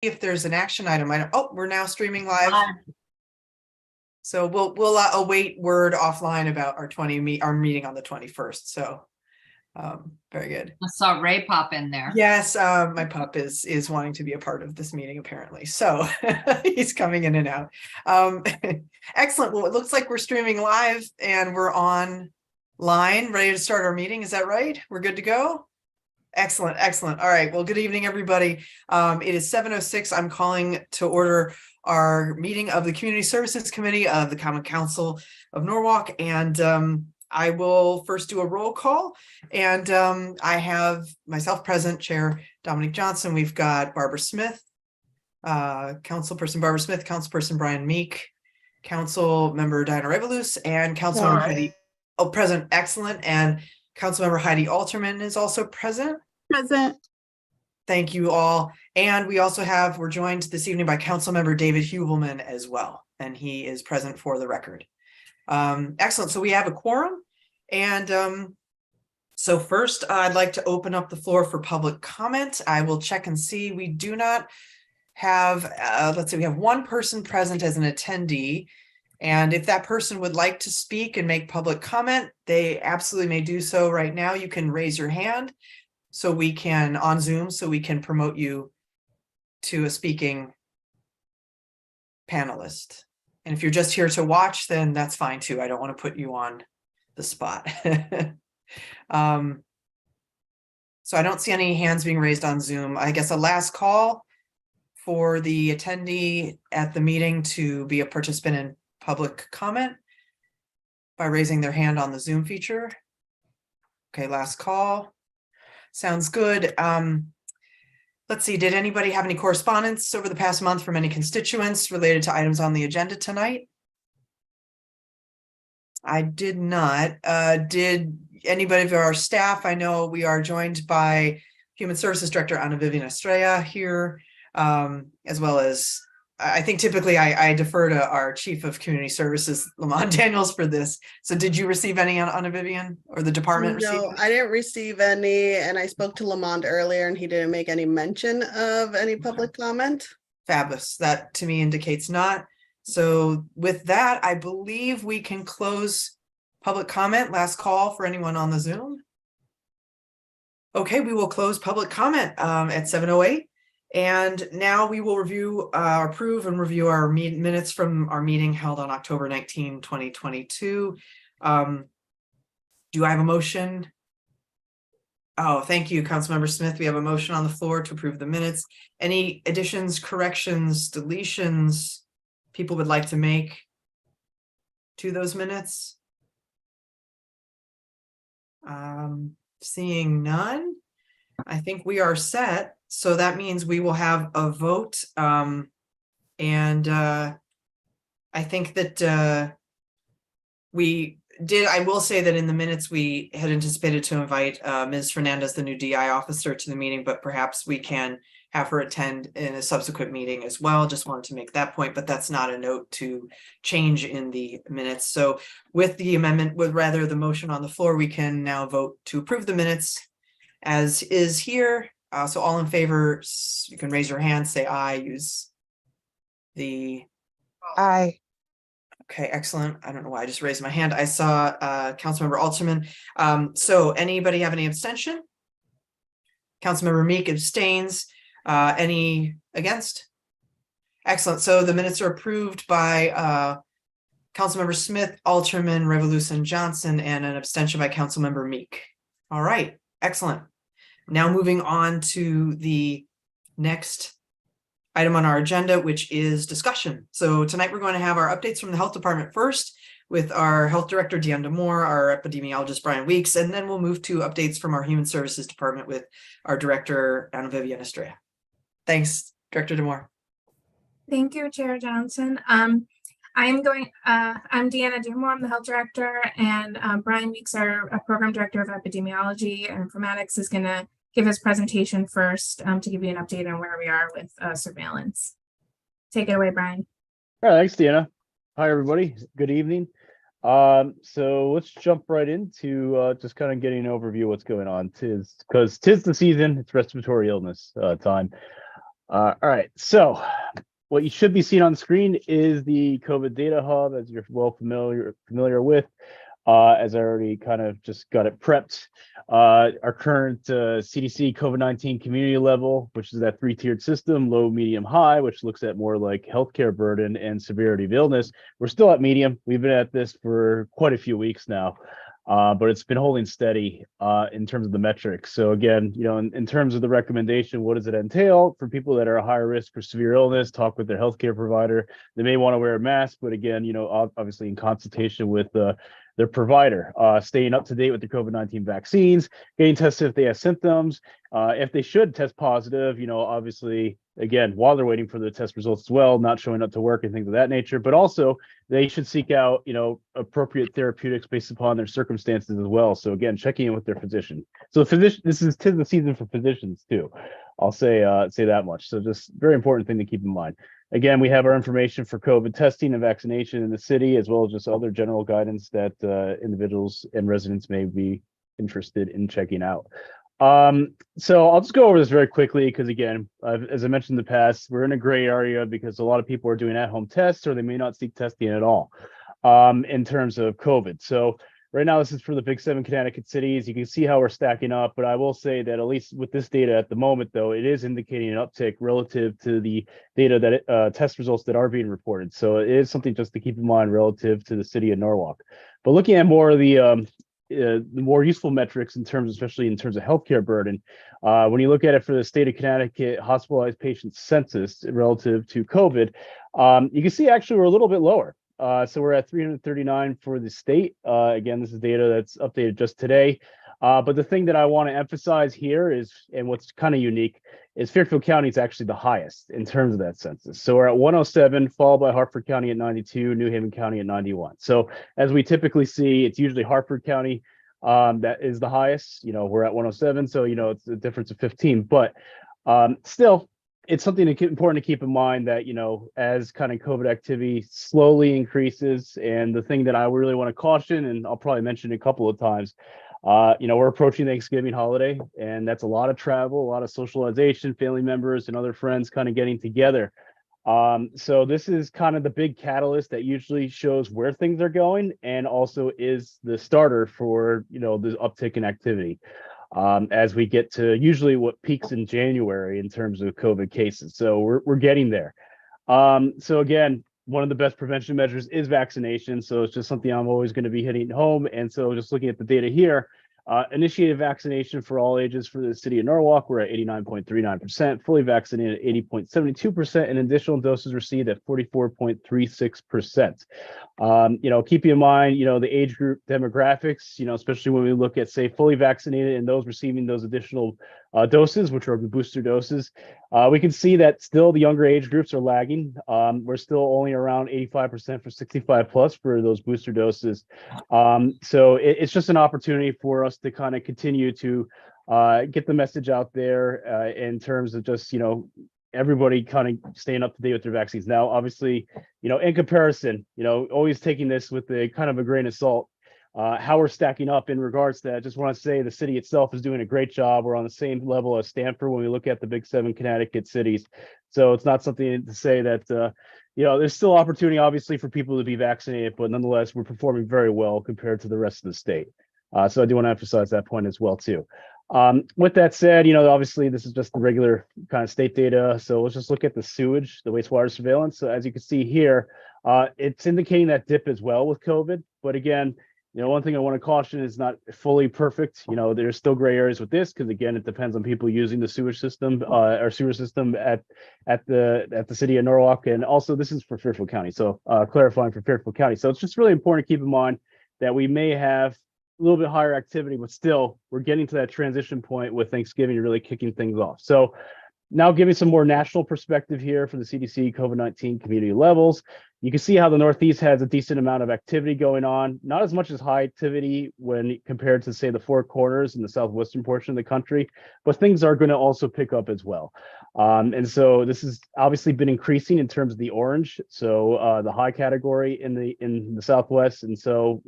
if there's an action item. We're now streaming live. Live. So we'll await word offline about our meeting on the 21st. So very good. I saw Ray pop in there. Yes, my pup is wanting to be a part of this meeting apparently. So he's coming in and out. Excellent. Well, it looks like we're streaming live and we're online, ready to start our meeting. Is that right? We're good to go? Excellent, excellent. All right. Well, good evening, everybody. It is 7:06. I'm calling to order our meeting of the Community Services Committee of the Common Council of Norwalk. And I will first do a roll call. And I have myself present, Chair Dominique Johnson. We've got Barbara Smith, Councilperson Barbara Smith, Councilperson Brian Meek, Council Member Diana Revolus, and Councilmember Heidi. Oh, present. Excellent. And Councilmember Heidi Alterman is also present. Present. Thank you all. And we're joined this evening by Councilmember David Hubelman as well. And he is present for the record. Excellent. So we have a quorum. And so first, I'd like to open up the floor for public comment. I will check and see. We do not have, let's see, we have one person present as an attendee. And if that person would like to speak and make public comment, they absolutely may do so right now. You can raise your hand so we can, on Zoom, so we can promote you to a speaking panelist. And if you're just here to watch, then that's fine too. I don't want to put you on the spot. So I don't see any hands being raised on Zoom. I guess a last call for the attendee at the meeting to be a participant in public comment by raising their hand on the Zoom feature. Okay, last call. Sounds good. Let's see, did anybody have any correspondence over the past month from any constituents related to items on the agenda tonight? I did not. Did anybody of our staff? I know we are joined by Human Services Director Ana Vivian Estrella here, as well as I think typically I defer to our Chief of Community Services, Lamont Daniels, for this. So did you receive any, Ana Vivian, or the department? No, I didn't receive any, and I spoke to Lamont earlier and he didn't make any mention of any public comment. Fabulous. That to me indicates not. So with that, I believe we can close public comment. Last call for anyone on the Zoom. Okay, we will close public comment at 7:08. And now we will approve and review our minutes from our meeting held on October 19, 2022. Do I have a motion? Oh, thank you, Councilmember Smith. We have a motion on the floor to approve the minutes. Any additions, corrections, deletions people would like to make to those minutes? Seeing none, I think we are set. So that means we will have a vote. I think that I will say that in the minutes, we had anticipated to invite Ms. Fernandez, the new DI officer, to the meeting, but perhaps we can have her attend in a subsequent meeting as well. Just wanted to make that point, but that's not a note to change in the minutes. So with the amendment, the motion on the floor, we can now vote to approve the minutes as is here. So all in favor, you can raise your hand, say aye, use the Aye. Okay, excellent. I don't know why I just raised my hand. I saw Councilmember Alterman. So anybody have any abstention? Councilmember Meek abstains. Any against? Excellent. So the minutes are approved by Councilmember Smith, Alterman, Revolus, and Johnson, and an abstention by Councilmember Meek. All right, excellent. Now moving on to the next item on our agenda, which is discussion. So tonight we're going to have our updates from the health department first with our health director, Deanne Demore, our epidemiologist, Brian Weeks, and then we'll move to updates from our human services department with our director, Ana Vivian Estrella. Thanks, Director Demore. Thank you, Chair Johnson. I'm Deanna Demore, I'm the health director, and Brian Weeks, our program director of epidemiology and informatics, is going to give his presentation first to give you an update on where we are with surveillance. Take it away, Brian. All right, thanks, Deanna. Hi, everybody. Good evening. So let's jump right into just kind of getting an overview of what's going on. Tis the season. It's respiratory illness time. All right, so what you should be seeing on the screen is the COVID data hub, as you're well familiar with. As I already kind of just got it prepped. Our current CDC COVID-19 community level, which is that three-tiered system, low, medium, high, which looks at more like healthcare burden and severity of illness. We're still at medium. We've been at this for quite a few weeks now. But it's been holding steady in terms of the metrics. So again, in terms of the recommendation, what does it entail for people that are a higher risk for severe illness? Talk with their healthcare provider. They may want to wear a mask, but again, obviously in consultation with their provider, staying up to date with the COVID-19 vaccines, getting tested if they have symptoms, if they should test positive, obviously, again, while they're waiting for the test results as well, not showing up to work and things of that nature, but also they should seek out, appropriate therapeutics based upon their circumstances as well. So again, checking in with their physician. So this is 'tis the season for physicians too. I'll say that much. So just very important thing to keep in mind. Again, we have our information for COVID testing and vaccination in the city, as well as just other general guidance that individuals and residents may be interested in checking out. So I'll just go over this very quickly because again, as I mentioned in the past, we're in a gray area because a lot of people are doing at-home tests or they may not seek testing at all in terms of COVID. So right now, this is for the big 7 Connecticut cities. You can see how we're stacking up, but I will say that at least with this data at the moment, though, it is indicating an uptick relative to the data that test results that are being reported. So it is something just to keep in mind relative to the city of Norwalk. But looking at more of the more useful metrics especially in terms of healthcare burden, when you look at it for the state of Connecticut hospitalized patient census relative to COVID, you can see actually we're a little bit lower. So we're at 339 for the state. Again, this is data that's updated just today. But the thing that I want to emphasize here is, and what's kind of unique, is Fairfield County is actually the highest in terms of that census. So we're at 107, followed by Hartford County at 92, New Haven County at 91. So as we typically see, it's usually Hartford County that is the highest. We're at 107, so it's a difference of 15. But still, it's something important to keep in mind that, as kind of COVID activity slowly increases, and the thing that I really want to caution, and I'll probably mention a couple of times, we're approaching Thanksgiving holiday, and that's a lot of travel, a lot of socialization, family members and other friends kind of getting together. So this is kind of the big catalyst that usually shows where things are going and also is the starter for, the uptick in activity. As we get to usually what peaks in January in terms of COVID cases. So we're getting there. So again, one of the best prevention measures is vaccination. So it's just something I'm always going to be hitting home. And so just looking at the data here, initiated vaccination for all ages for the city of Norwalk, we're at 89.39%, fully vaccinated at 80.72%, and additional doses received at 44.36%. Keeping in mind, the age group demographics, especially when we look at, say, fully vaccinated and those receiving those additional doses, which are the booster doses, we can see that still the younger age groups are lagging. We're still only around 85% for 65 plus for those booster doses. So it's just an opportunity for us to kind of continue to get the message out there in terms of just, everybody kind of staying up to date with their vaccines. Now, obviously, in comparison, always taking this with a kind of a grain of salt. How we're stacking up in regards to that, I just want to say the city itself is doing a great job. We're on the same level as Stamford when we look at the big 7 Connecticut cities. So it's not something to say that, there's still opportunity, obviously, for people to be vaccinated, but nonetheless, we're performing very well compared to the rest of the state. So I do want to emphasize that point as well, too. With that said, obviously, this is just the regular kind of state data. So let's just look at the sewage, the wastewater surveillance. So as you can see here, it's indicating that dip as well with COVID. But again, one thing I want to caution is not fully perfect. There's still gray areas with this because again, it depends on people using the sewage system or sewer system at the city of Norwalk, and also this is for Fairfield County. So clarifying for Fairfield County. So it's just really important to keep in mind that we may have a little bit higher activity, but still we're getting to that transition point with Thanksgiving really kicking things off. So now giving some more national perspective here for the CDC COVID-19 community levels. You can see how the Northeast has a decent amount of activity going on, not as much as high activity when compared to, say, the Four Corners in the southwestern portion of the country, but things are going to also pick up as well. And so this has obviously been increasing in terms of the orange, so the high category in the Southwest. And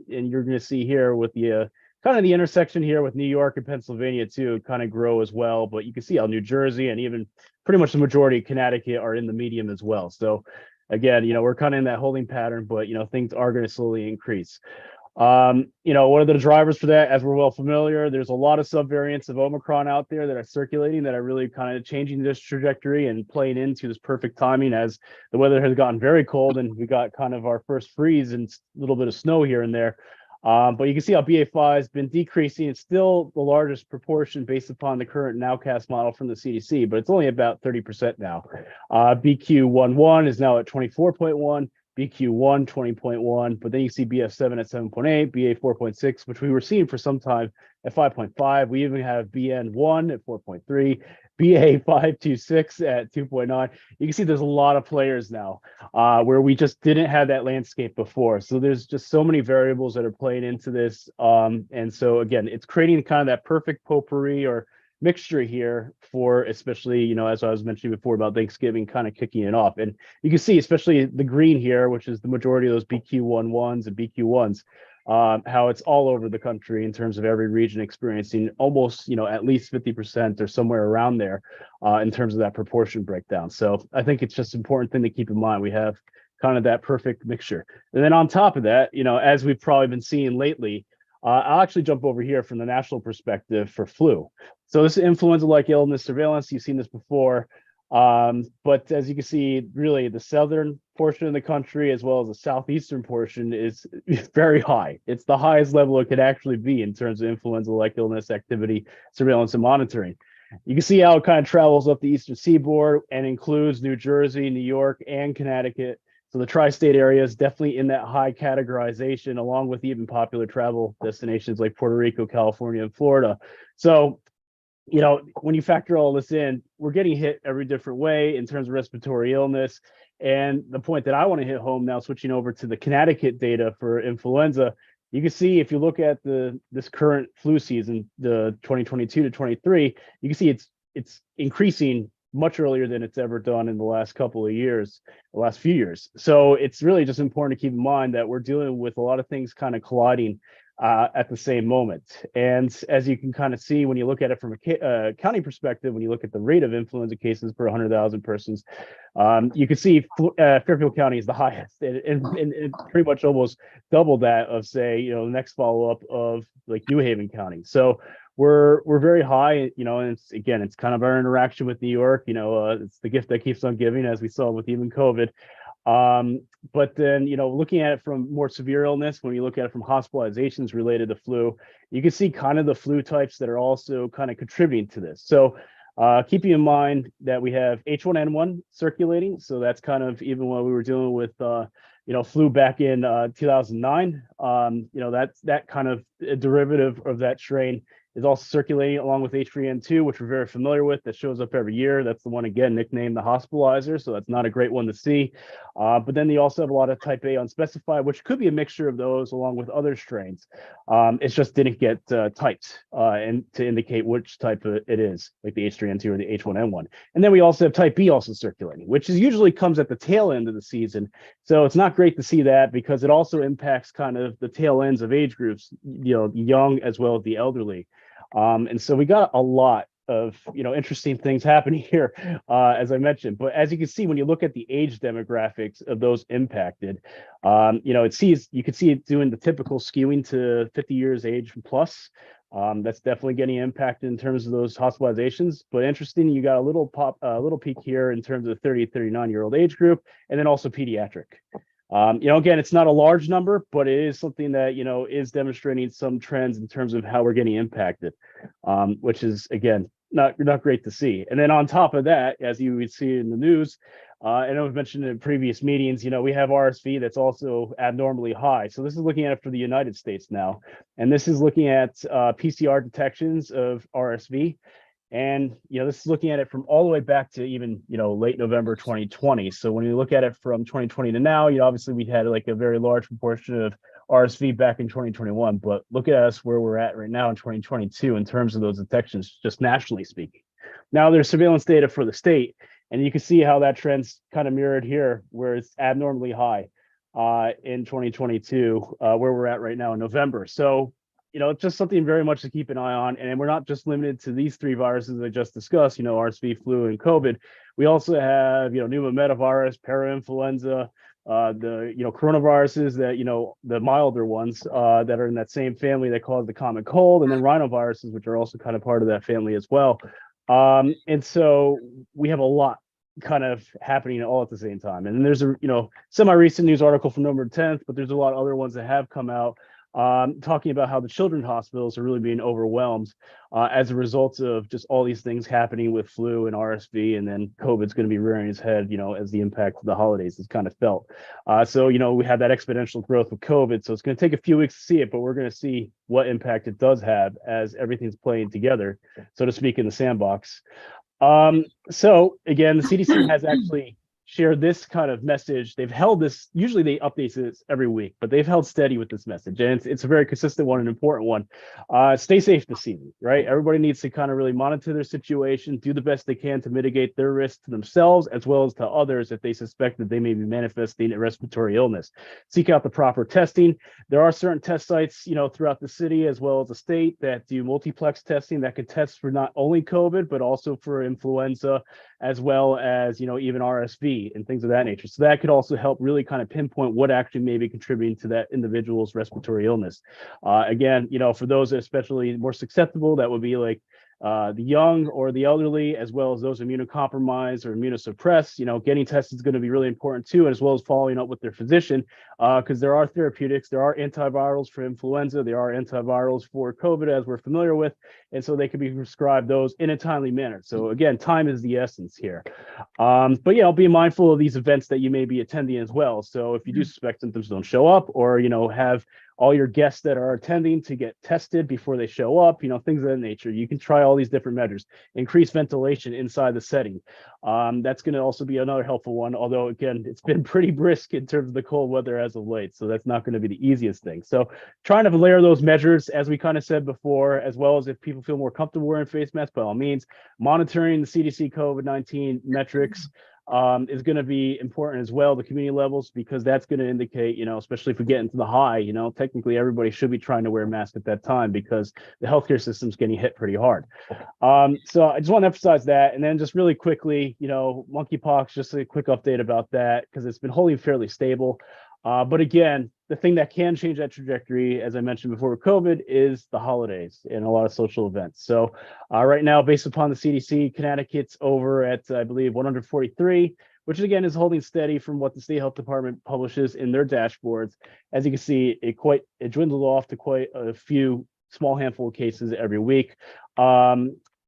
you're going to see here with the kind of the intersection here with New York and Pennsylvania too kind of grow as well. But you can see how New Jersey and even pretty much the majority of Connecticut are in the medium as well. So again, we're kind of in that holding pattern, but things are going to slowly increase. What are the drivers for that? As we're well familiar, there's a lot of subvariants of Omicron out there that are circulating that are really kind of changing this trajectory and playing into this perfect timing as the weather has gotten very cold and we got kind of our first freeze and a little bit of snow here and there. But you can see how BA5 has been decreasing. It's still the largest proportion based upon the current nowcast model from the CDC, but it's only about 30% now. BQ11 is now at 24.1. BQ1 20.1, but then you see BF7 at 7.8, BA 4.6, which we were seeing for some time at 5.5. We even have BN1 at 4.3, BA 526 at 2.9. You can see there's a lot of players now where we just didn't have that landscape before. So there's just so many variables that are playing into this. And so again, it's creating kind of that perfect potpourri or mixture here for especially, as I was mentioning before about Thanksgiving kind of kicking it off. And you can see, especially the green here, which is the majority of those BQ11s and BQ1s, how it's all over the country in terms of every region experiencing almost, at least 50% or somewhere around there in terms of that proportion breakdown. So I think it's just an important thing to keep in mind. We have kind of that perfect mixture. And then on top of that, as we've probably been seeing lately, I'll actually jump over here from the national perspective for flu. So this is influenza-like illness surveillance. You've seen this before. But as you can see, really the southern portion of the country as well as the southeastern portion is very high. It's the highest level it could actually be in terms of influenza-like illness activity, surveillance, and monitoring. You can see how it kind of travels up the eastern seaboard and includes New Jersey, New York, and Connecticut. So the tri-state area is definitely in that high categorization, along with even popular travel destinations like Puerto Rico, California, and Florida. So, when you factor all this in, we're getting hit every different way in terms of respiratory illness. And the point that I want to hit home now, switching over to the Connecticut data for influenza, you can see if you look at this current flu season, the 2022 to 23, you can see it's increasing much earlier than it's ever done in the last couple of years, the last few years. So it's really just important to keep in mind that we're dealing with a lot of things kind of colliding at the same moment. And as you can kind of see, when you look at it from a county perspective, when you look at the rate of influenza cases per 100,000 persons, you can see Fairfield County is the highest and pretty much almost double that of, say, the next follow-up of like New Haven County. So we're very high, and it's kind of our interaction with New York. It's the gift that keeps on giving, as we saw with even COVID. But then, looking at it from more severe illness, when you look at it from hospitalizations related to flu, you can see kind of the flu types that are also kind of contributing to this. So keeping in mind that we have H1N1 circulating. So that's kind of even when we were dealing with, flu back in 2009, that's that kind of a derivative of that strain is also circulating along with H3N2, which we're very familiar with, that shows up every year. That's the one, again, nicknamed the hospitalizer. So that's not a great one to see. But then they also have a lot of type A unspecified, which could be a mixture of those along with other strains. It just didn't get typed and to indicate which type it is, like the H3N2 or the H1N1. And then we also have type B also circulating, which is usually comes at the tail end of the season. So it's not great to see that because it also impacts kind of the tail ends of age groups, young as well as the elderly. And so we got a lot of interesting things happening here, as I mentioned. But as you can see, when you look at the age demographics of those impacted, you can see it doing the typical skewing to 50 years age plus. That's definitely getting impacted in terms of those hospitalizations. But interesting, you got a little peak here in terms of the 30 to 39-year-old age group, and then also pediatric. Again, it's not a large number, but it is something that, is demonstrating some trends in terms of how we're getting impacted, which is, again, not great to see. And then on top of that, as you would see in the news, and I've mentioned in previous meetings, we have RSV that's also abnormally high. So this is looking at it for the United States now. And this is looking at PCR detections of RSV. And, this is looking at it from all the way back to even, late November 2020. So when you look at it from 2020 to now, obviously we had like a very large proportion of RSV back in 2021. But look at us where we're at right now in 2022 in terms of those detections, just nationally speaking. Now there's surveillance data for the state, and you can see how that trend's kind of mirrored here, where it's abnormally high in 2022, where we're at right now in November. So it's just something very much to keep an eye on. And we're not just limited to these three viruses I just discussed, RSV, flu, and COVID. We also have, pneumometavirus, parainfluenza, the, coronaviruses that, the milder ones that are in that same family that cause the common cold, and then rhinoviruses, which are also kind of part of that family as well. And so we have a lot kind of happening all at the same time. And then there's a, semi-recent news article from November 10th, but there's a lot of other ones that have come out talking about how the children's hospitals are really being overwhelmed as a result of just all these things happening with flu and RSV, and then COVID's going to be rearing its head, as the impact of the holidays is kind of felt. So, we have that exponential growth with COVID. So it's going to take a few weeks to see it, but we're going to see what impact it does have as everything's playing together, so to speak, in the sandbox. So again, the CDC has actually shared this kind of message. They've held this, usually they update this every week, but they've held steady with this message. And it's a very consistent one, an important one. Stay safe this season, right? Everybody needs to kind of really monitor their situation, do the best they can to mitigate their risk to themselves as well as to others if they suspect that they may be manifesting a respiratory illness. Seek out the proper testing. There are certain test sites, throughout the city as well as the state that do multiplex testing that can test for not only COVID, but also for influenza, as well as, even RSV and things of that nature. So that could also help really kind of pinpoint what actually may be contributing to that individual's respiratory illness. Again, for those especially more susceptible, that would be like the young or the elderly, as well as those immunocompromised or immunosuppressed. Getting tested is going to be really important too, as well as following up with their physician, because there are therapeutics, there are antivirals for influenza, there are antivirals for COVID, as we're familiar with, and so they can be prescribed those in a timely manner. So again, time is the essence here. But be mindful of these events that you may be attending as well. So if you do suspect symptoms, don't show up, or have all your guests that are attending to get tested before they show up, things of that nature. You can try all these different measures. Increase ventilation inside the setting. That's going to also be another helpful one, although again, it's been pretty brisk in terms of the cold weather as of late, so that's not going to be the easiest thing. So trying to layer those measures, as we kind of said before, as well as if people feel more comfortable wearing face masks, by all means, monitoring the CDC COVID-19 metrics is going to be important as well, the community levels, because that's going to indicate, especially if we get into the high, technically everybody should be trying to wear a mask at that time because the healthcare system's getting hit pretty hard. So I just want to emphasize that. And then just really quickly, monkeypox, just a quick update about that, because it's been holding fairly stable. But again, the thing that can change that trajectory, as I mentioned before with COVID, is the holidays and a lot of social events. So right now, based upon the CDC, Connecticut's over at, I believe, 143, which again is holding steady from what the state health department publishes in their dashboards. As you can see, it dwindled off to quite a few small handful of cases every week.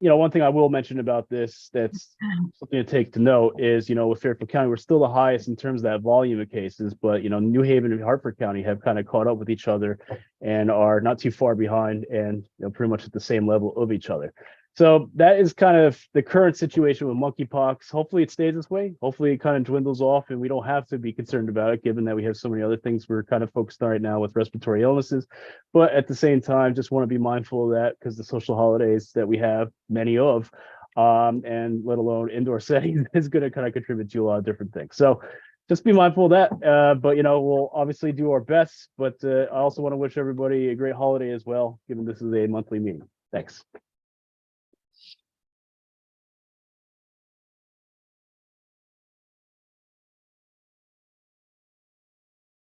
One thing I will mention about this that's something to take to note is, with Fairfield County, we're still the highest in terms of that volume of cases, but, New Haven and Hartford County have kind of caught up with each other and are not too far behind and, pretty much at the same level of each other. So that is kind of the current situation with monkeypox. Hopefully it stays this way. Hopefully it kind of dwindles off and we don't have to be concerned about it, given that we have so many other things we're kind of focused on right now with respiratory illnesses. But at the same time, just want to be mindful of that, because the social holidays that we have many of, and let alone indoor settings, is going to kind of contribute to a lot of different things. So just be mindful of that. But, we'll obviously do our best. But I also want to wish everybody a great holiday as well, given this is a monthly meeting. Thanks.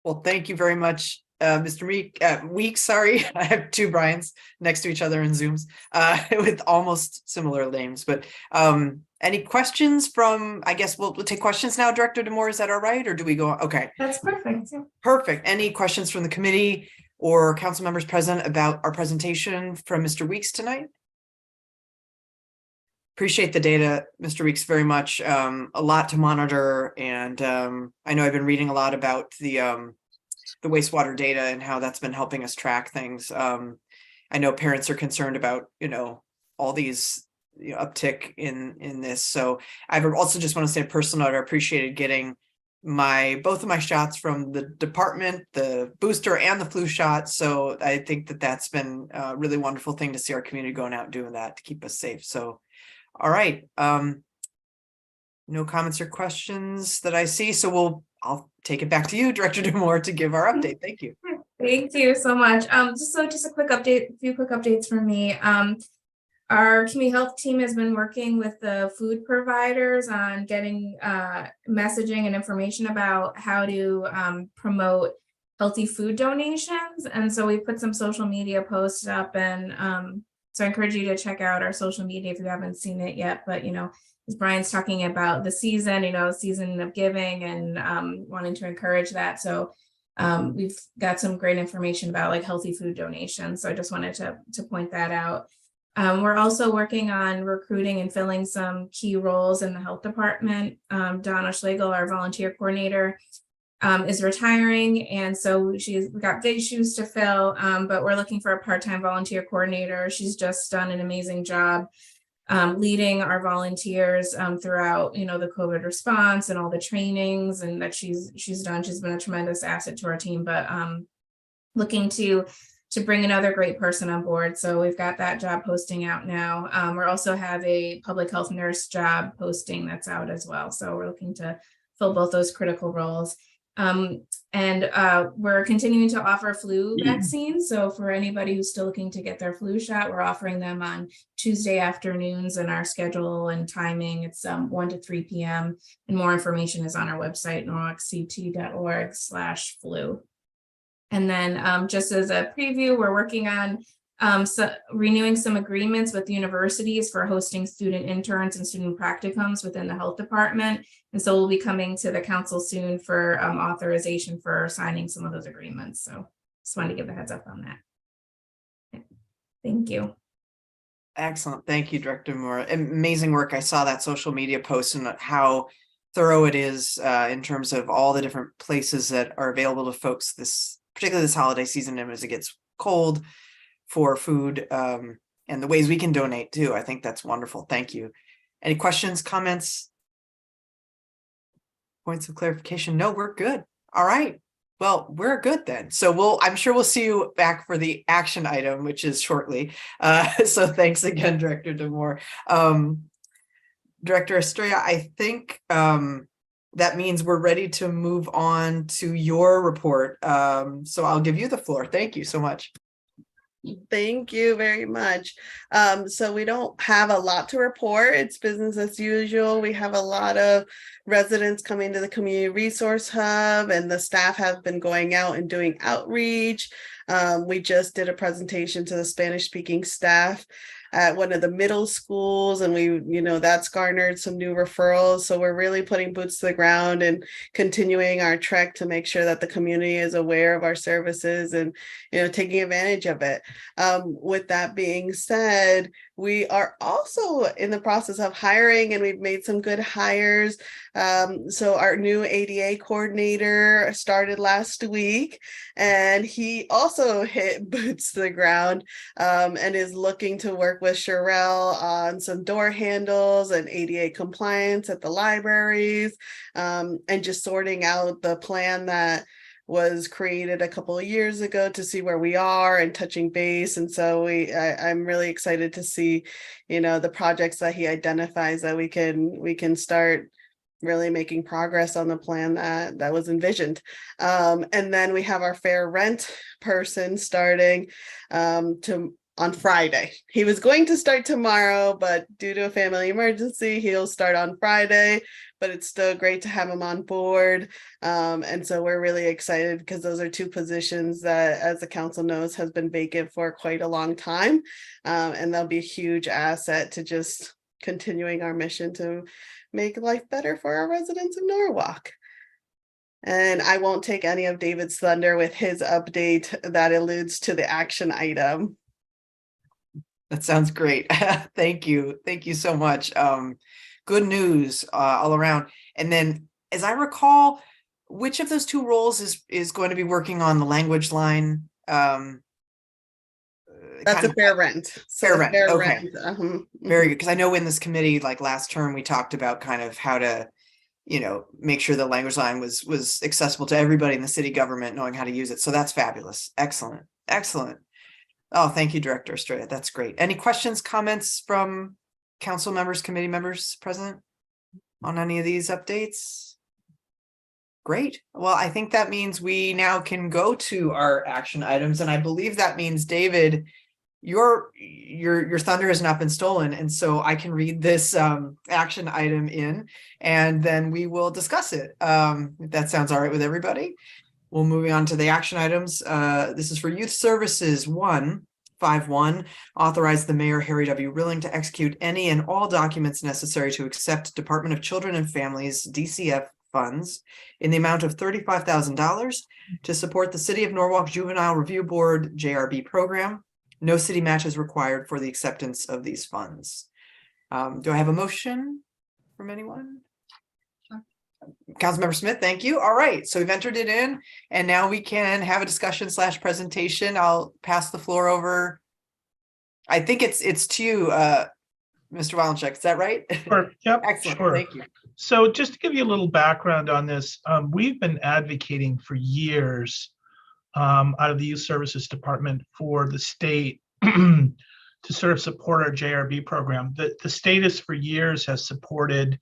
Well, thank you very much, Mr. Weeks. Sorry, I have two Brians next to each other in Zooms with almost similar names. But any questions from? I guess we'll take questions now, Director Demore. Is that all right, or do we go? Okay, That's perfect. Yeah. perfect. Any questions from the committee or council members present about our presentation from Mr. Weeks tonight? Appreciate the data, Mr. Weeks, very much. A lot to monitor, and I know I've been reading a lot about the wastewater data and how that's been helping us track things. I know parents are concerned about all these uptick in this. So I also just want to say a personal note, I appreciated getting both of my shots from the department, the booster and the flu shot. So I think that's been a really wonderful thing to see our community going out and doing that to keep us safe. So. All right. No comments or questions that I see. So I'll take it back to you, Director Demore, to give our update. Thank you. Thank you so much. Just a quick update, a few quick updates from me. Our community health team has been working with the food providers on getting messaging and information about how to promote healthy food donations. And so we put some social media posts up, and so I encourage you to check out our social media if you haven't seen it yet. But, as Brian's talking about the season, season of giving and wanting to encourage that. So we've got some great information about like healthy food donations. So I just wanted to point that out. We're also working on recruiting and filling some key roles in the health department. Donna Schlegel, our volunteer coordinator, is retiring. And so we've got big shoes to fill, but we're looking for a part-time volunteer coordinator. She's just done an amazing job leading our volunteers throughout, the COVID response and all the trainings and that she's done. She's been a tremendous asset to our team, but looking to bring another great person on board. So we've got that job posting out now. We also have a public health nurse job posting that's out as well. So we're looking to fill both those critical roles. And we're continuing to offer flu vaccines. So for anybody who's still looking to get their flu shot, we're offering them on Tuesday afternoons, and our schedule and timing, it's 1 to 3 p.m. And more information is on our website, norwalkct.org/flu. And then just as a preview, we're working on renewing some agreements with universities for hosting student interns and student practicums within the health department. And so we'll be coming to the council soon for authorization for signing some of those agreements. So just wanted to give a heads up on that. Thank you. Excellent. Thank you, Director Moore. Amazing work. I saw that social media post and how thorough it is in terms of all the different places that are available to folks particularly this holiday season and as it gets cold for food and the ways we can donate too. I think that's wonderful. Thank you. Any questions, comments, points of clarification? No, we're good. All right. Well, we're good then. So I'm sure we'll see you back for the action item, which is shortly. So thanks again, Director DeMoore. Director Estrella, I think that means we're ready to move on to your report. So I'll give you the floor. Thank you so much. Thank you very much. So we don't have a lot to report. It's business as usual. We have a lot of residents coming to the community resource hub, and the staff have been going out and doing outreach. We just did a presentation to the Spanish speaking staff at one of the middle schools, and that's garnered some new referrals. So we're really putting boots to the ground and continuing our trek to make sure that the community is aware of our services and, taking advantage of it. With that being said, we are also in the process of hiring, and we've made some good hires. So our new ADA coordinator started last week, and he also hit boots to the ground and is looking to work with Sherelle on some door handles and ADA compliance at the libraries, and just sorting out the plan that was created a couple of years ago to see where we are and touching base. And so I'm really excited to see, the projects that he identifies that we can start really making progress on the plan that was envisioned. And then we have our fair rent person starting on Friday. He was going to start tomorrow, but due to a family emergency, he'll start on Friday, but it's still great to have him on board. And so we're really excited because those are two positions that, as the council knows, has been vacant for quite a long time. And they'll be a huge asset to just continuing our mission to make life better for our residents of Norwalk. And I won't take any of David's thunder with his update that alludes to the action item. That sounds great. Thank you. Thank you so much. Good news all around. And then, as I recall, which of those two roles is going to be working on the language line? That's a fair rent. Fair rent. Okay. Rent. Very good. Because I know in this committee, like last term, we talked about kind of how to, make sure the language line was accessible to everybody in the city government, knowing how to use it. So that's fabulous. Excellent. Excellent. Oh, thank you, Director Estrella. That's great. Any questions, comments from council members, committee members present on any of these updates? Great. Well, I think that means we now can go to our action items, and I believe that means, David, your thunder has not been stolen, and so I can read this action item in, and then we will discuss it. If that sounds all right with everybody. We'll move on to the action items. This is for Youth Services 151. Authorize the Mayor, Harry W. Rilling, to execute any and all documents necessary to accept Department of Children and Families DCF funds in the amount of $35,000 to support the City of Norwalk Juvenile Review Board JRB program. No city match is required for the acceptance of these funds. Do I have a motion from anyone? Councilmember Smith, thank you. All right, so we've entered it in, and now we can have a discussion / presentation. I'll pass the floor over. I think it's to you, Mr. Walenchuk. Is that right? Sure. Yep. Excellent. Sure. Thank you. So just to give you a little background on this, we've been advocating for years out of the Youth Services Department for the state to sort of support our JRB program. The state is for years has supported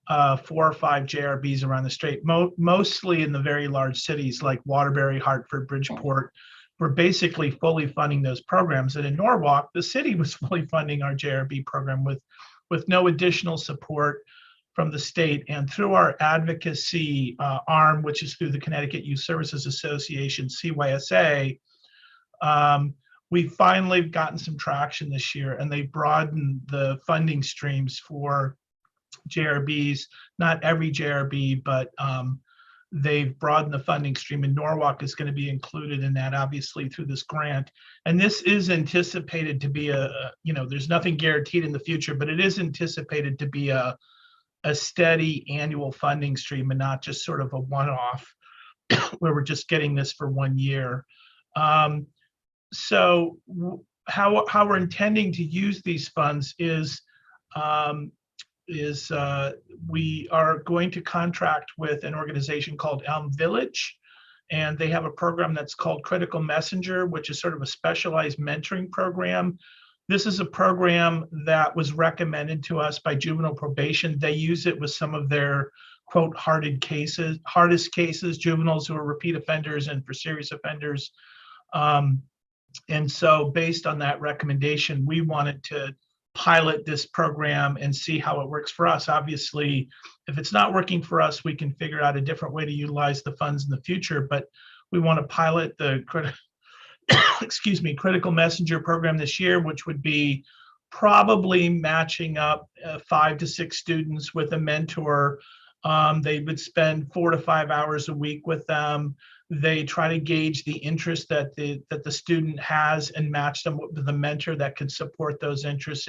4 or 5 JRBs around the state, mostly in the very large cities like Waterbury, Hartford, Bridgeport. We're basically fully funding those programs. And in Norwalk, the city was fully funding our JRB program with no additional support from the state. And through our advocacy arm, which is through the Connecticut Youth Services Association, CYSA, we finally have gotten some traction this year, and they broadened the funding streams for JRBs, not every JRB, but they've broadened the funding stream, and Norwalk is going to be included in that, obviously, through this grant. And this is anticipated to be there's nothing guaranteed in the future, but it is anticipated to be a steady annual funding stream and not just sort of a one-off where we're just getting this for 1 year. So how we're intending to use these funds is we are going to contract with an organization called Elm Village, and they have a program that's called Critical Messenger, which is sort of a specialized mentoring program. This is a program that was recommended to us by juvenile probation. They use it with some of their, quote, hardest cases, juveniles who are repeat offenders and for serious offenders. And so based on that recommendation, we wanted to pilot this program and see how it works for us. Obviously, if it's not working for us, we can figure out a different way to utilize the funds in the future, but we want to pilot the Critical Messenger program this year, which would be probably matching up 5 to 6 students with a mentor. They would spend 4 to 5 hours a week with them. They try to gauge the interest that the student has and match them with the mentor that can support those interests.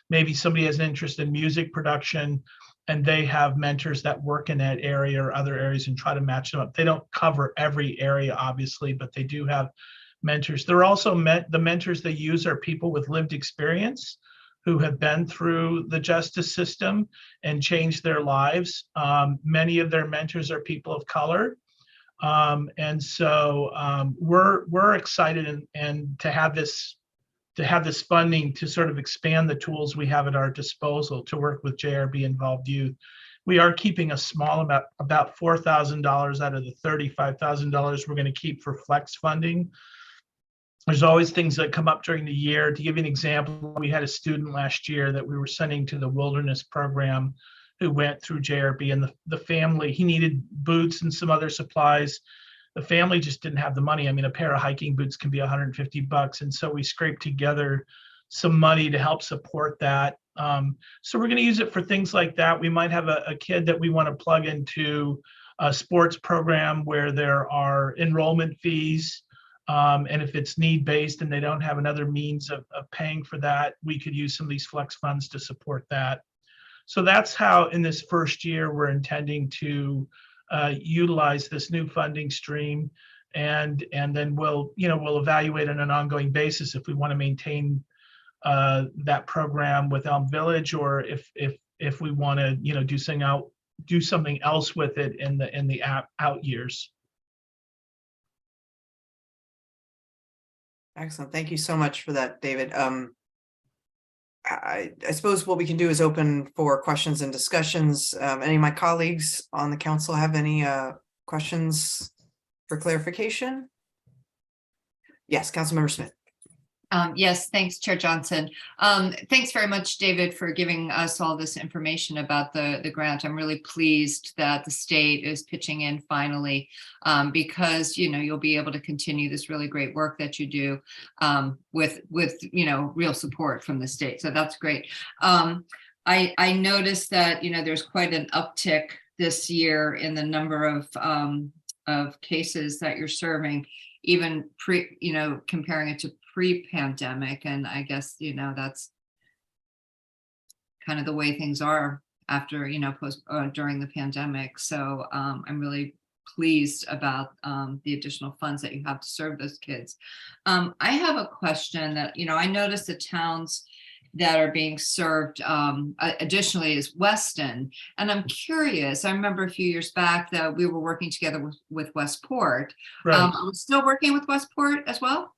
Maybe somebody has an interest in music production and they have mentors that work in that area or other areas and try to match them up. They don't cover every area, obviously, but they do have mentors. They're also the mentors they use are people with lived experience who have been through the justice system and changed their lives. Many of their mentors are people of color. And so we're excited and to have this funding to sort of expand the tools we have at our disposal to work with JRB involved youth. We are keeping a small amount, about $4,000 out of the $35,000 we're going to keep for flex funding. There's always things that come up during the year. To give you an example, we had a student last year that we were sending to the wilderness program who went through JRB, and the family, he needed boots and some other supplies. The family just didn't have the money. I mean, a pair of hiking boots can be $150. And so we scraped together some money to help support that. So we're going to use it for things like that. We might have a kid that we want to plug into a sports program where there are enrollment fees. And if it's need-based and they don't have another means of paying for that, we could use some of these flex funds to support that. So that's how in this first year we're intending to utilize this new funding stream, and then we'll evaluate on an ongoing basis if we want to maintain that program with Elm Village, or if we want to do something else with it in the out years. Excellent. Thank you so much for that, David. I suppose what we can do is open for questions and discussions. Any of my colleagues on the council have any questions for clarification? Yes, Councilmember Smith. Yes, thanks, Chair Johnson. Thanks very much, David, for giving us all this information about the grant. I'm really pleased that the state is pitching in finally, because, you know, you'll be able to continue this really great work that you do with, you know, real support from the state. So that's great. I noticed that, you know, there's quite an uptick this year in the number of cases that you're serving, even you know, comparing it to pre-pandemic. And I guess, you know, that's kind of the way things are after, you know, during the pandemic. So I'm really pleased about the additional funds that you have to serve those kids. I have a question that, you know, I noticed the towns that are being served additionally is Weston. And I'm curious, I remember a few years back that we were working together with Westport. Right. Are we still working with Westport as well?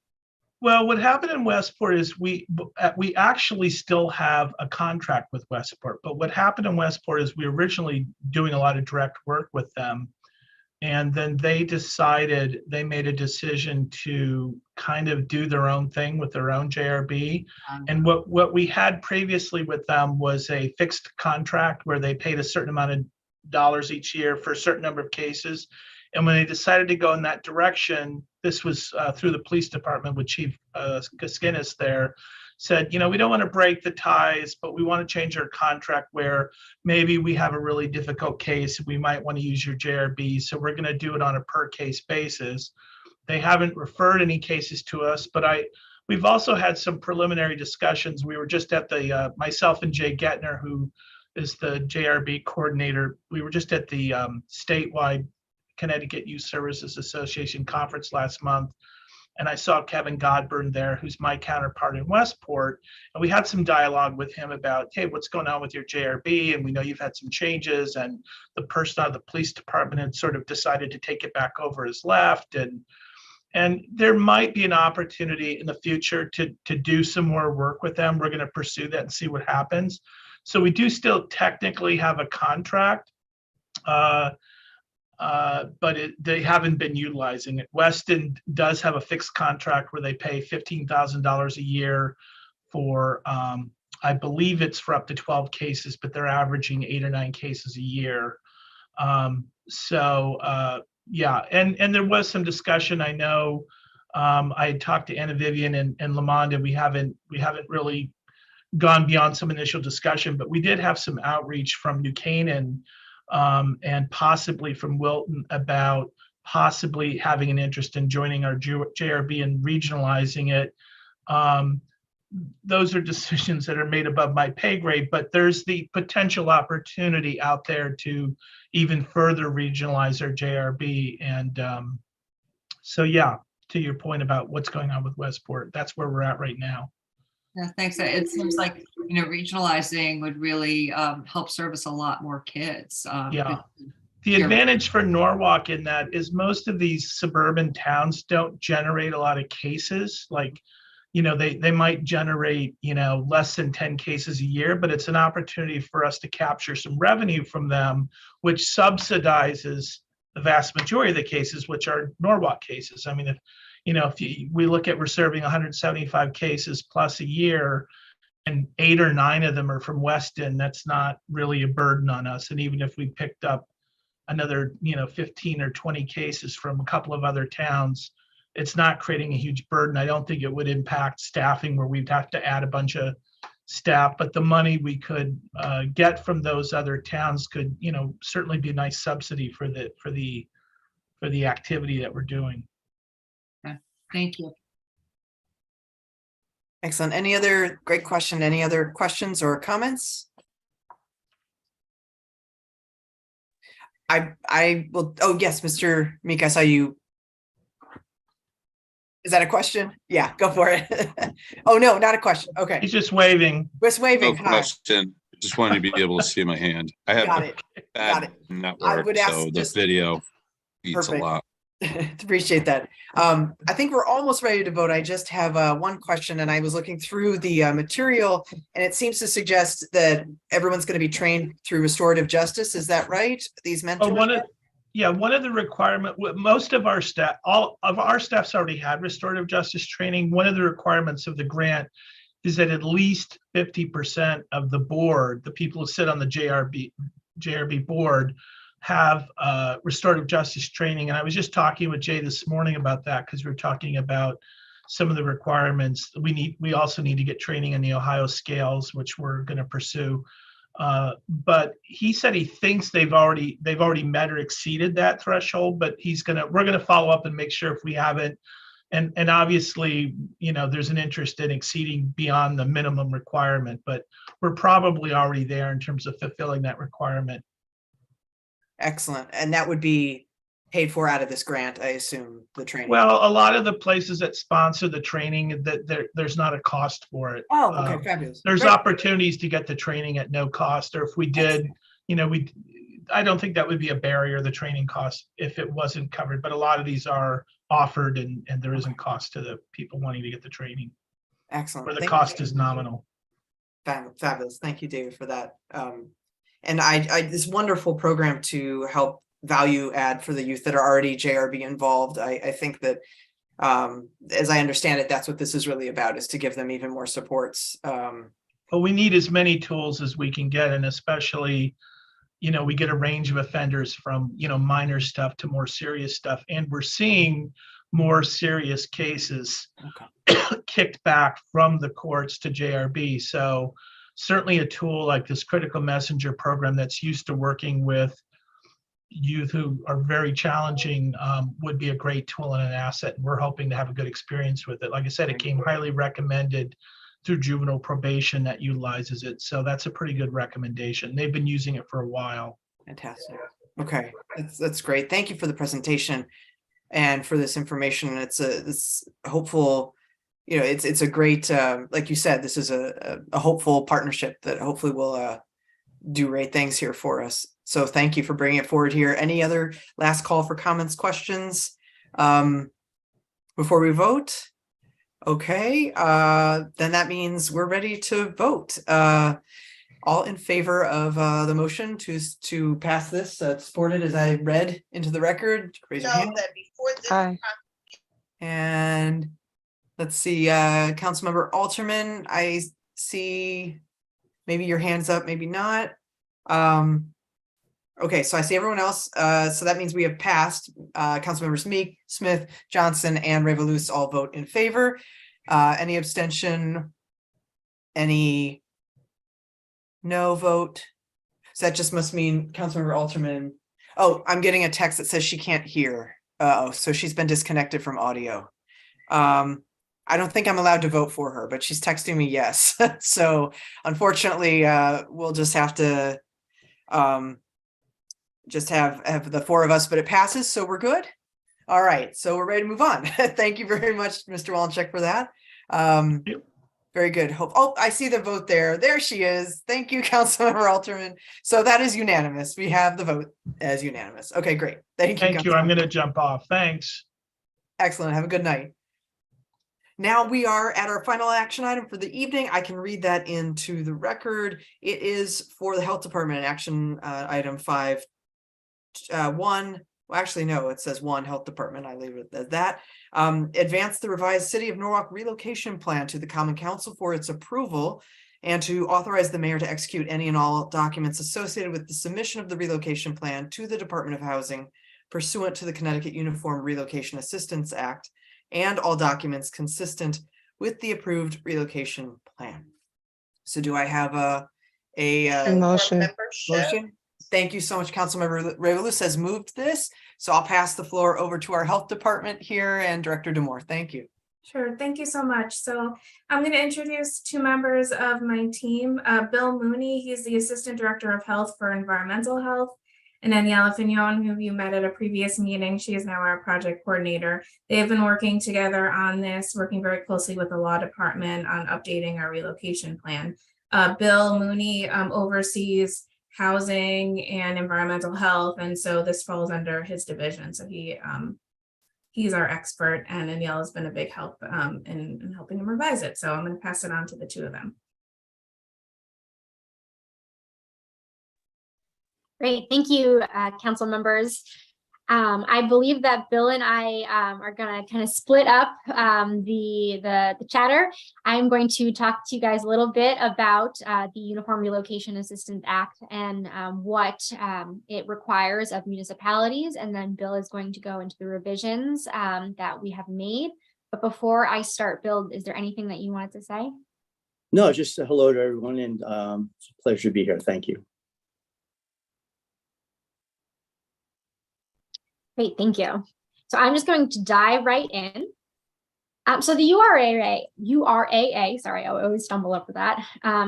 Well, what happened in Westport is we actually still have a contract with Westport, but what happened in Westport is we were originally doing a lot of direct work with them. And then they made a decision to kind of do their own thing with their own JRB. And what we had previously with them was a fixed contract where they paid a certain amount of dollars each year for a certain number of cases. And when they decided to go in that direction, this was through the police department with Chief Kaskinis there, said, you know, we don't want to break the ties, but we want to change our contract where maybe we have a really difficult case. We might want to use your JRB. So we're going to do it on a per case basis. They haven't referred any cases to us, but we've also had some preliminary discussions. We were just at the, myself and Jay Gettner, who is the JRB coordinator. We were just at the statewide Connecticut Youth Services Association conference last month. And I saw Kevin Godburn there, who's my counterpart in Westport. And we had some dialogue with him about, hey, what's going on with your JRB? And we know you've had some changes, and the person out of the police department had sort of decided to take it back over has left. And there might be an opportunity in the future to do some more work with them. We're going to pursue that and see what happens. So we do still technically have a contract. But they haven't been utilizing it. Weston does have a fixed contract where they pay $15,000 a year for, I believe it's for up to 12 cases, but they're averaging 8 or 9 cases a year. Yeah, and there was some discussion. I know I had talked to Anna Vivian and Lamonda. We haven't really gone beyond some initial discussion, but we did have some outreach from New Canaan and possibly from Wilton about possibly having an interest in joining our JRB and regionalizing it. Those are decisions that are made above my pay grade, but there's the potential opportunity out there to even further regionalize our JRB. And so, yeah, to your point about what's going on with Westport, that's where we're at right now. Yeah, thanks. It seems like, you know, regionalizing would really help service a lot more kids. Yeah. The advantage for Norwalk in that is most of these suburban towns don't generate a lot of cases. Like, you know, they might generate, you know, less than 10 cases a year, but it's an opportunity for us to capture some revenue from them, which subsidizes the vast majority of the cases, which are Norwalk cases. I mean, we look at, we're serving 175 cases plus a year, and 8 or 9 of them are from Weston, that's not really a burden on us. And even if we picked up another, 15 or 20 cases from a couple of other towns, it's not creating a huge burden. I don't think it would impact staffing where we'd have to add a bunch of staff, but the money we could get from those other towns could, certainly be a nice subsidy for the activity that we're doing. Thank you. Excellent. Great question. Any other questions or comments? I will, oh yes, Mr. Meek, I saw you. Is that a question? Yeah, go for it. Oh, no, not a question. Okay. He's just waving. Just waving. No question. Just wanted to be able to see my hand. I have Got it. bad network, so the video beats a lot. Appreciate that. I think we're almost ready to vote. I just have one question, and I was looking through the material, and it seems to suggest that everyone's going to be trained through restorative justice. Is that right? These mentors? Yeah, one of the most of our staff, all of our staff's already had restorative justice training. One of the requirements of the grant is that at least 50% of the board, the people who sit on the JRB board, have restorative justice training. And I was just talking with Jay this morning about that because we were talking about some of the requirements. We also need to get training in the Ohio scales, which we're going to pursue. But he said he thinks they've already met or exceeded that threshold, but we're gonna follow up and make sure if we haven't. And obviously, there's an interest in exceeding beyond the minimum requirement, but we're probably already there in terms of fulfilling that requirement. Excellent. And that would be paid for out of this grant, I assume, the training. Well, a lot of the places that sponsor the training, that there's not a cost for it. Oh, okay, fabulous. There's Great. opportunities to get the training at no cost, or if we did, I don't think that would be a barrier, the training cost, if it wasn't covered, but a lot of these are offered and there isn't cost to the people wanting to get the training. Excellent. Or the Thank cost you. is nominal. Fabulous. Thank you, David, for that. And I this wonderful program to help value add for the youth that are already JRB involved. I think that as I understand it, that's what this is really about, is to give them even more supports. But we need as many tools as we can get, and especially, we get a range of offenders from, minor stuff to more serious stuff, and we're seeing more serious cases kicked back from the courts to JRB. So certainly a tool like this Critical Messenger program that's used to working with youth who are very challenging would be a great tool and an asset. And we're hoping to have a good experience with it. Like I said, it came highly recommended through juvenile probation that utilizes it. So that's a pretty good recommendation. They've been using it for a while. Fantastic. Okay, that's great. Thank you for the presentation and for this information. It's hopeful, it's a great, like you said, this is a hopeful partnership that hopefully will do great things here for us. So thank you for bringing it forward here. Any other last call for comments, questions before we vote? Okay, then that means we're ready to vote. All in favor of the motion to pass this, supported as I read into the record, raise your hand. Aye. And let's see, Councilmember Alterman, I see maybe your hand's up, maybe not. Okay, so I see everyone else. So that means we have passed. Councilmembers Meek, Smith, Johnson, and Revolus all vote in favor. Any abstention? Any no vote? So that just must mean Councilmember Alterman. Oh, I'm getting a text that says she can't hear. So she's been disconnected from audio. I don't think I'm allowed to vote for her, but she's texting me yes. So unfortunately, we'll just have to just have the four of us, but it passes, so we're good. All right, so we're ready to move on. Thank you very much, Mr. Wallencheck, for that. Very good. Oh, I see the vote there. There she is. Thank you, Councilmember Alterman. So that is unanimous. We have the vote as unanimous. Okay, great. Thank you. Thank you. I'm going to jump off. Thanks. Excellent. Have a good night. Now we are at our final action item for the evening. I can read that into the record. It is for the Health Department, action item 5.1. Well, actually, no, it says 1 Health Department. I leave it at that. Advance the revised City of Norwalk relocation plan to the Common Council for its approval, and to authorize the mayor to execute any and all documents associated with the submission of the relocation plan to the Department of Housing pursuant to the Connecticut Uniform Relocation Assistance Act, and all documents consistent with the approved relocation plan. So do I have a Motion. motion? Thank you so much. Councilmember Revolus has moved this. So I'll pass the floor over to our health department here and Director Demore. Thank you. Sure, thank you so much. So I'm going to introduce two members of my team. Bill Mooney, he's the Assistant Director of Health for Environmental Health. And Daniela Fignon, who you met at a previous meeting, she is now our project coordinator. They have been working together on this, working very closely with the law department on updating our relocation plan. Bill Mooney oversees housing and environmental health, and so this falls under his division. So he's our expert, and Danielle has been a big help in helping him revise it. So I'm going to pass it on to the two of them. Great, thank you, council members. I believe that Bill and I are going to kind of split up the chatter. I'm going to talk to you guys a little bit about the Uniform Relocation Assistance Act and what it requires of municipalities. And then Bill is going to go into the revisions that we have made. But before I start, Bill, is there anything that you wanted to say? No, just hello to everyone, and it's a pleasure to be here. Thank you. Great, thank you. So I'm just going to dive right in. So the URAA, sorry, I always stumble over that,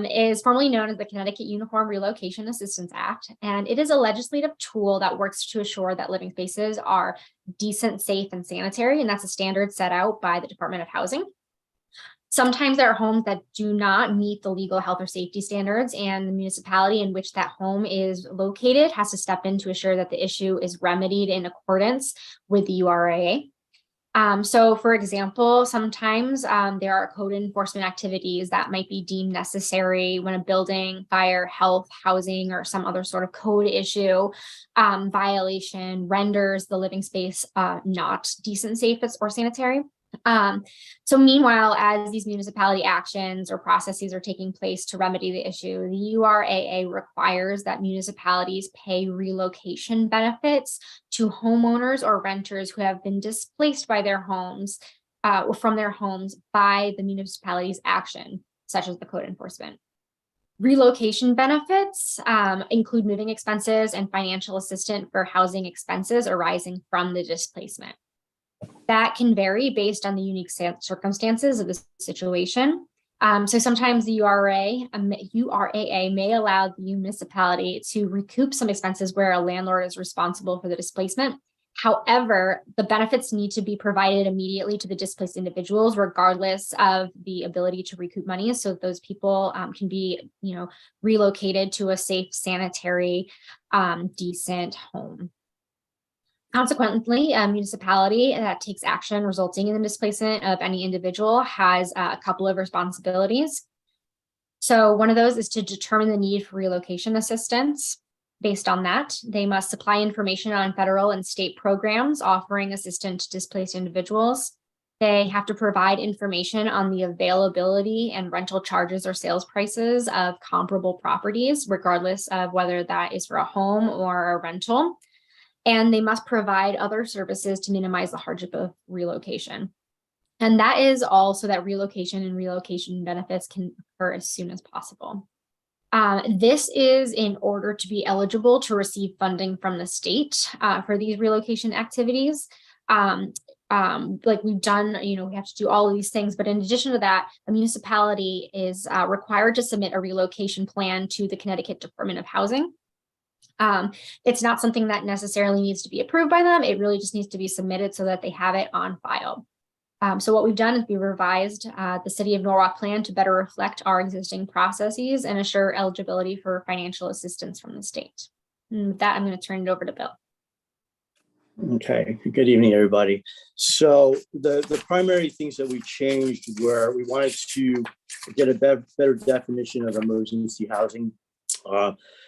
is formerly known as the Connecticut Uniform Relocation Assistance Act, and it is a legislative tool that works to assure that living spaces are decent, safe, and sanitary, and that's a standard set out by the Department of Housing. Sometimes there are homes that do not meet the legal health or safety standards, and the municipality in which that home is located has to step in to assure that the issue is remedied in accordance with the URAA. So for example, sometimes there are code enforcement activities that might be deemed necessary when a building, fire, health, housing, or some other sort of code issue violation renders the living space not decent, safe, or sanitary. So meanwhile, as these municipality actions or processes are taking place to remedy the issue, the URAA requires that municipalities pay relocation benefits to homeowners or renters who have been displaced by their homes or from their homes by the municipality's action, such as the code enforcement. Relocation benefits include moving expenses and financial assistance for housing expenses arising from the displacement. That can vary based on the unique circumstances of the situation. So sometimes the URAA may allow the municipality to recoup some expenses where a landlord is responsible for the displacement. However, the benefits need to be provided immediately to the displaced individuals, regardless of the ability to recoup money, so that those people can be, relocated to a safe, sanitary, decent home. Consequently, a municipality that takes action resulting in the displacement of any individual has a couple of responsibilities. So one of those is to determine the need for relocation assistance. Based on that, they must supply information on federal and state programs offering assistance to displaced individuals. They have to provide information on the availability and rental charges or sales prices of comparable properties, regardless of whether that is for a home or a rental. And they must provide other services to minimize the hardship of relocation. And that is all so that relocation and relocation benefits can occur as soon as possible. This is in order to be eligible to receive funding from the state for these relocation activities. Like we've done, we have to do all of these things, but in addition to that, a municipality is required to submit a relocation plan to the Connecticut Department of Housing. It's not something that necessarily needs to be approved by them. It really just needs to be submitted so that they have it on file. So what we've done is we revised the City of Norwalk plan to better reflect our existing processes and assure eligibility for financial assistance from the state. And with that, I'm going to turn it over to Bill. Okay, good evening, everybody. So the primary things that we changed were we wanted to get a better definition of emergency housing.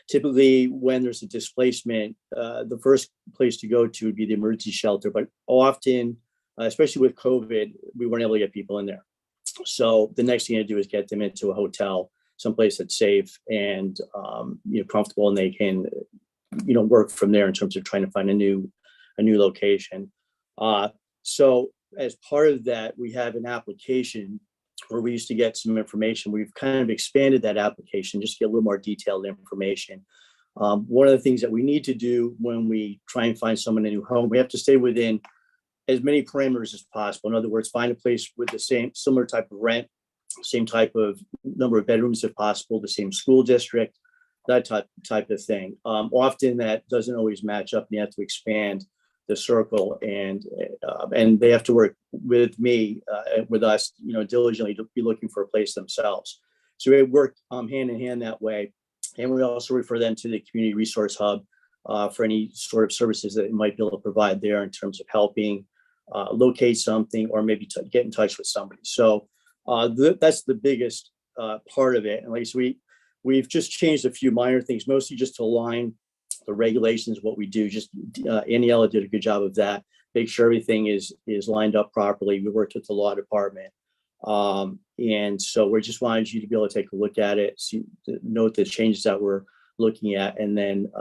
Typically, when there's a displacement, the first place to go to would be the emergency shelter, but often, especially with COVID, we weren't able to get people in there. So the next thing to do is get them into a hotel, someplace that's safe and comfortable, and they can work from there in terms of trying to find a new location. So as part of that, we have an application where we used to get some information. We've kind of expanded that application just to get a little more detailed information. One of the things that we need to do when we try and find someone a new home, we have to stay within as many parameters as possible. In other words, find a place with the similar type of rent, same type of number of bedrooms if possible, the same school district, that type of thing. Often that doesn't always match up, and you have to expand the circle, and they have to work with me, with us, diligently to be looking for a place themselves. So we work hand in hand that way, and we also refer them to the Community Resource Hub for any sort of services that they might be able to provide there in terms of helping locate something or maybe get in touch with somebody. So that's the biggest part of it. And like so we've just changed a few minor things, mostly just to align the regulations, what we do. Just Aniela did a good job of that. Make sure everything is lined up properly. We worked with the law department. And so we just wanted you to be able to take a look at it, see, note the changes that we're looking at, and then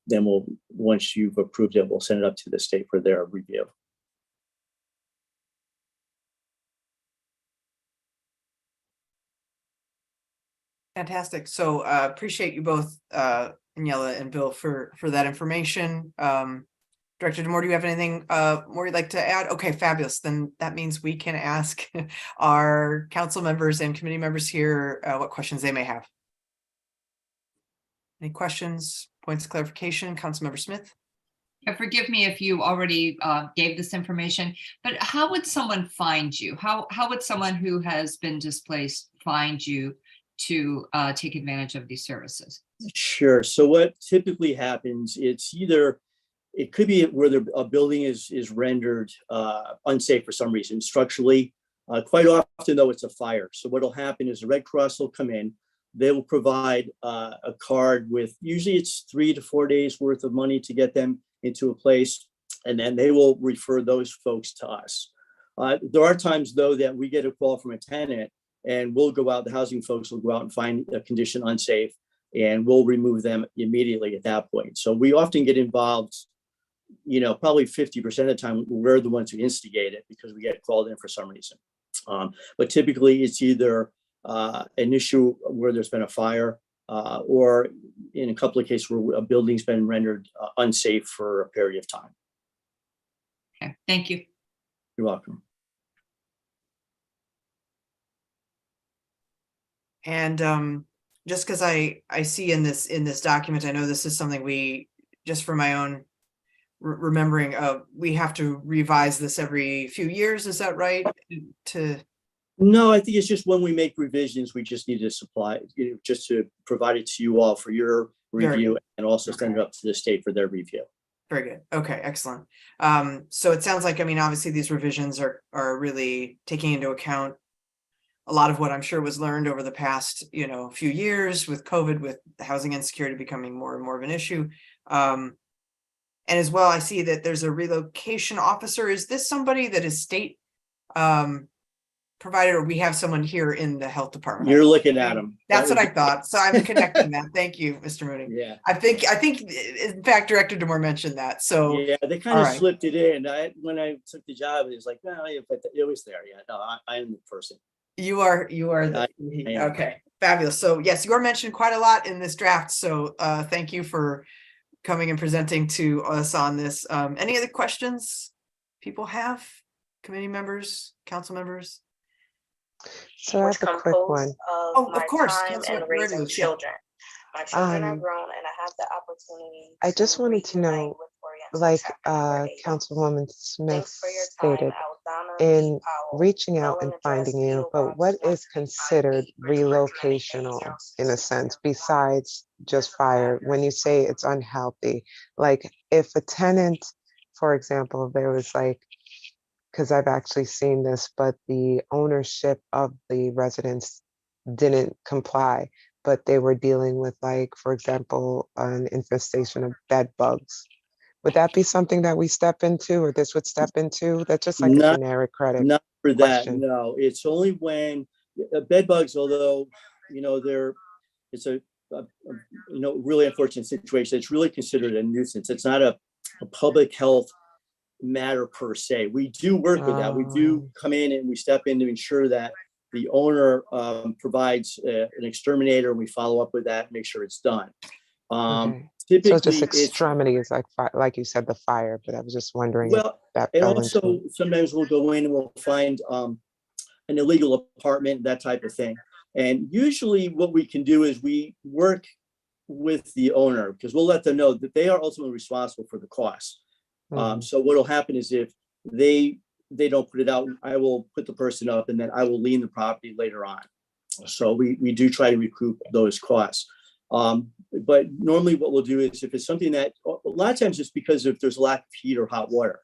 we'll, once you've approved it, we'll send it up to the state for their review. Fantastic. So appreciate you both, Aniela and Bill, for that information. Director Demore, do you have anything more you'd like to add? Okay, fabulous. Then that means we can ask our council members and committee members here what questions they may have. Any questions, points of clarification? Councilmember Smith? Forgive me if you already gave this information, but how would someone find you? How would someone who has been displaced find you to take advantage of these services? Sure. So what typically happens, it's either, it could be where a building is rendered unsafe for some reason, structurally. Quite often, though, it's a fire. So what will happen is the Red Cross will come in. They will provide a card with, usually it's 3 to 4 days worth of money to get them into a place. And then they will refer those folks to us. There are times, though, that we get a call from a tenant and we'll go out, the housing folks will go out and find a condition unsafe, and we'll remove them immediately at that point. So we often get involved, you know, probably 50% of the time we're the ones who instigate it because we get called in for some reason. But typically it's either an issue where there's been a fire or in a couple of cases where a building's been rendered unsafe for a period of time. Okay, thank you. You're welcome. And just because I see in this document, I know this is something we, just for my own remembering, we have to revise this every few years. Is that right? No, I think it's just when we make revisions, we just need to supply, you know, just to provide it to you all for your review and also send it up to the state for their review. Very good. Okay, excellent. So it sounds like, I mean, obviously these revisions are really taking into account a lot of what I'm sure was learned over the past, you know, few years with COVID, with housing insecurity becoming more and more of an issue. And as well, I see that there's a relocation officer. Is this somebody that is state provided, or we have someone here in the health department? You're looking at them. That's what I thought. So I'm connecting that. Thank you, Mr. Mooney. Yeah. I think in fact, Director Demore mentioned that. So yeah, they kind of slipped it in. When I took the job, it was like, no, but it was there. Yeah, no, I am the person. You are the, okay, fabulous. So yes, you are mentioned quite a lot in this draft. So thank you for coming and presenting to us on this. Any other questions people have? Committee members, council members? So I have a quick one. Oh, of course. And raising children. My children are grown and I have the opportunity. I just wanted to know, like Councilwoman Smith stated, in reaching out and finding you, but what is considered relocational in a sense, besides just fire? When you say it's unhealthy, like if a tenant, for example, there was like, because I've actually seen this, but the ownership of the residents didn't comply, but they were dealing with, like, for example, an infestation of bed bugs. Would that be something that we step into, or this would step into? That's just like a generic credit. Not for that, question. no. It's only when bed bugs, although, you know, it's a you know, really unfortunate situation. It's really considered a nuisance. It's not a public health matter per se. We do work with that. We do come in and we step in to ensure that the owner provides an exterminator, and we follow up with that, make sure it's done. Okay. Typically, so just extremity is like you said, the fire, but I was just wondering. Well, and also sometimes we'll go in and we'll find an illegal apartment, that type of thing. And usually what we can do is we work with the owner, because we'll let them know that they are ultimately responsible for the cost. So what will happen is if they don't put it out, I will put the person up and then I will lien the property later on. So we do try to recoup those costs. But normally what we'll do is if it's something that a lot of times it's because if there's a lack of heat or hot water,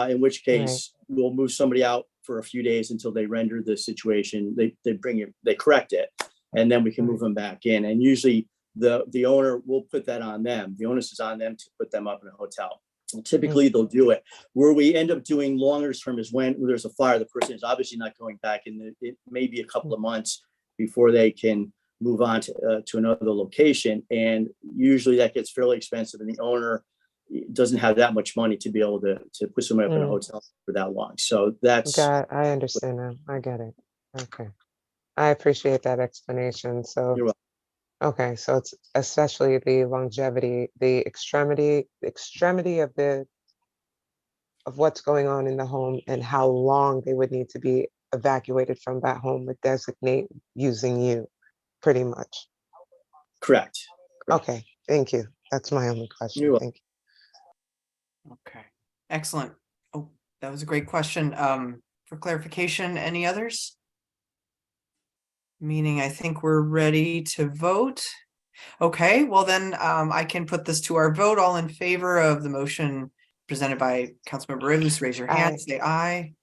in which case we'll move somebody out for a few days until they render the situation. They correct it, and then we can move them back in. And usually the owner will put that on them. The onus is on them to put them up in a hotel. And typically they'll do it. Where we end up doing longer term is when there's a fire, the person is obviously not going back, and it may be a couple of months before they can move on to another location. And usually that gets fairly expensive, and the owner doesn't have that much money to be able to put someone up in a hotel for that long. So that's. I understand now. I get it. Okay. I appreciate that explanation. So, You're welcome. okay, so it's especially the longevity, the extremity of what's going on in the home and how long they would need to be evacuated from that home would designate using you, pretty much. Correct. Okay, thank you. That's my only question. You're welcome. Thank you. Okay, excellent. Oh, that was a great question. For clarification, any others? Meaning I think we're ready to vote. Okay, well then I can put this to our vote. All in favor of the motion presented by Councilmember Rivas, raise your hand, say aye.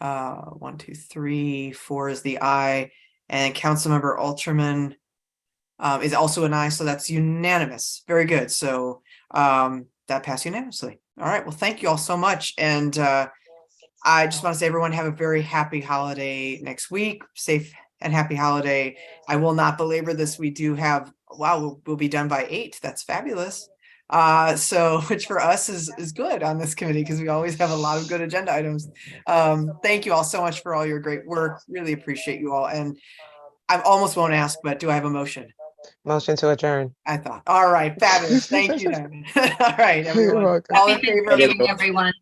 1, 2, 3, 4 is the aye. And Councilmember Alterman is also an aye, so that's unanimous. Very good. So that passed unanimously. All right, well, thank you all so much. And I just want to say everyone have a very happy holiday next week. Safe and happy holiday. I will not belabor this. We do have, wow, we'll be done by 8. That's fabulous. So which for us is good on this committee because we always have a lot of good agenda items. Thank you all so much for all your great work. Really appreciate you all. And I almost won't ask, but do I have a motion? Motion to adjourn. I thought. All right, fabulous. Thank you. Then. All right, everyone. welcome. All in favor? Happy Thanksgiving, everyone.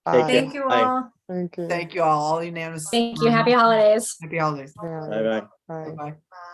Take care. Thank you Bye. all. Thank you. Thank you all. All unanimous. Thank you. Happy holidays. Happy holidays. Bye-bye. Bye. Bye-bye.